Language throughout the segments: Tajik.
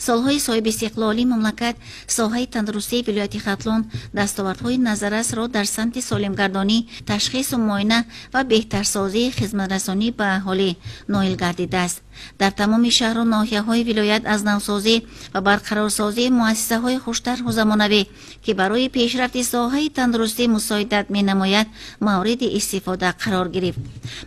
солҳои соҳиб истиқлолии мамлакат соҳаи тандурустии вилояти Хатлон дастовардҳои назаррасро дар самти солимгардонӣ, ташхису муоина ва беҳтарсозии хизматрасонӣ ба аҳолӣ ноил гардидааст. дар тамоми шаҳру ноҳияҳои вилоят аз навсозӣ ва барқарорсозии муассисаҳои хуштарҳу замонавӣ ки барои пешрафти соҳаи тандурустӣ мусоидат менамояд мавриди истифода қарор гирифт.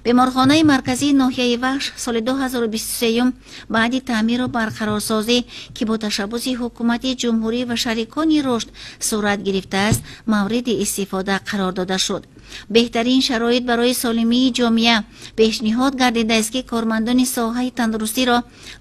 беморхонаи марказии ноҳияи Вахш соли 2023 баъди таъмиру барқарорсозӣ ки бо ташаббуси ҳукумати ҷумҳурӣ ва шарикони рушд сурат гирифтааст мавриди истифода қарор дода шуд. беҳтарин шароит барои солимии ҷомеа пешниҳод гардидааст ки кормандони соҳаи тандурустиро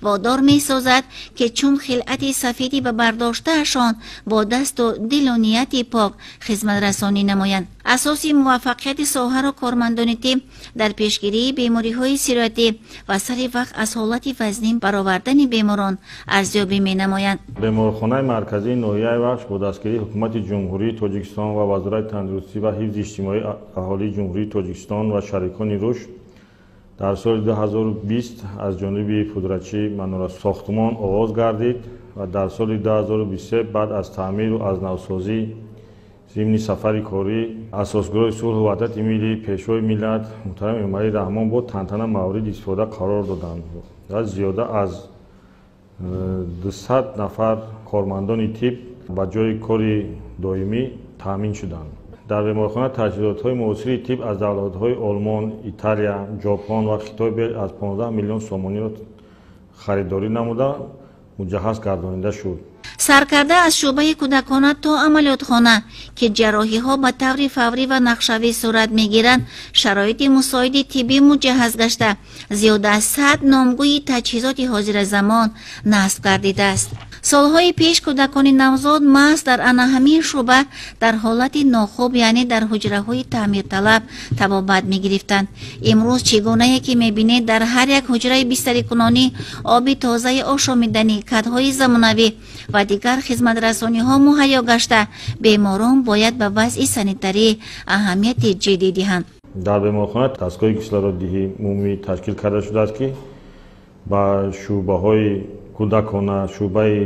водор месозад ки чун хилъати сафеди ба бардоштаашон бо дасту дилу нияти пок хизматрасонӣ намоянд. асоси муваффақияти соҳаро кормандони тиб дар пешгирии бемориҳои сироятӣ ва сари вақт аз ҳолати вазнин баровардани беморон арзёбӣ менамоянд. беморхонаи марказии ноҳияи Вахш бо дастгирии ҳукумати ҷумҳурии Тоҷикистон ва вазорати тандурустӣ ва ҳифзи иҷтимоии аҳолии ҷумҳурии Тоҷикистон ва шарикони рушд дар соли 2020 аз ҷониби пудратчӣ манорасохтумон оғоз гардид ва дар соли 2023 баъд аз таъмиру аз навсозӣ зимни сафари корӣ асосгурӯҳи сулҳу ваҳдати миллӣ пешвои миллат муҳтарам Эмомалӣ Раҳмон бо тантана мавриди истифода қарор доданд ва зиёда аз 200 нафар кормандони тиб ба ҷои кори доимӣ таъмин шуданд. дар беморхона таҷҳизотҳои муосири тиб аз давлатҳои Олмон, Италия, Ҷопон ва Хитой бе аз 15 миллион сомониро харидорӣ намуда муҷаҳҳаз гардонида шуд. саркарда аз шӯъбаи кӯдакона то амалиётхона ки ҷарроҳиҳо ба таври фаврӣ ва нақшавӣ сурат мегиранд шароити мусоиди тиббӣ муҷаҳҳаз гашта зиёда аз 100 номгӯи таҷҳизоти ҳозиразамон насб гардидааст. солҳои пеш кӯдакони навзод маҳз дар ана ҳамин шӯъба дар ҳолати нохуб яъне дар ҳуҷраҳои таъмирталаб табобат мегирифтанд. имрӯз чӣ гунае ки мебинед дар ҳар як ҳуҷраи бистарикунонӣ оби тазаи ошомиданӣ, кадҳои замонавӣ ва дигар хизматрасониҳо муҳайё гашта беморон бояд ба вазъи санитарӣ аҳамияти ҷиддӣ диҳанд. дар беморхона дастгоҳи кислороддиҳӣ умумӣ ташкил карда шудааст ки ба шӯъбаҳои кӯдакона, шӯъбаи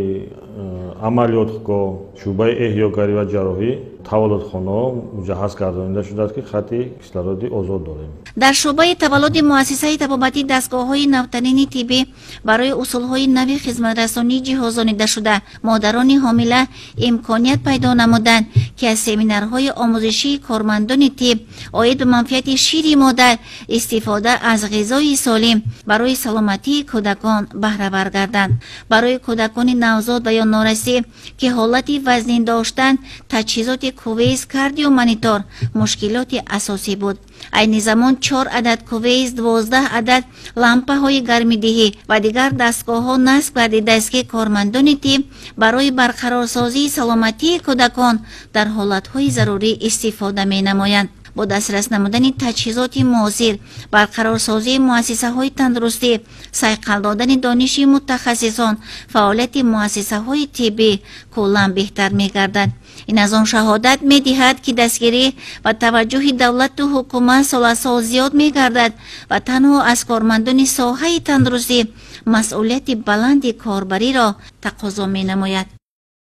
амалиётгоҳ, шӯъбаи эҳёгарӣ ва ҷарроҳӣ таваллудхонаҳо муҷаҳҳаз гардонида шудааст ки хатти кислороди озод дорем. дар шӯъбаи таваллуди муассисаи табобатӣ дастгоҳҳои навтарини тиббӣ барои усулҳои нави хизматрасонӣ ҷиҳозонида шуда модарони ҳомила имконият пайдо намуданд ки аз семинарҳои омӯзишии кормандони тиб оид ба манфиати шири модар истифода аз ғизои солим барои саломатии кӯдакон баҳравар гарданд. барои кӯдакони навзод ва ё норасӣ ки ҳолати вазнин доштанд таҷҳизоти кувейс кардиомонитор мушкилоти асосӣ буд. айни замон 4 адад кувейс, 12 адад лампаҳои гармидиҳӣ ва дигар дастгоҳҳо насб гардидааст ки кормандони тиб барои барқарорсозии саломатии кӯдакон дар ҳолатҳои зарурӣ истифода менамоянд. бо дастрас намудани таҷҳизоти муосир, барқарорсозии муассисаҳои тандурустӣ, сайқал додани дониши мутахассисон, фаъолияти муассисаҳои тиббӣ куллан беҳтар мегардад. ин аз он шаҳодат медиҳад ки дастгирӣ ва таваҷҷӯҳи давлату ҳукумат соласол зиёд мегардад ва танҳо аз кормандони соҳаи тандурустӣ масъулияти баланди корбариро тақозо менамояд.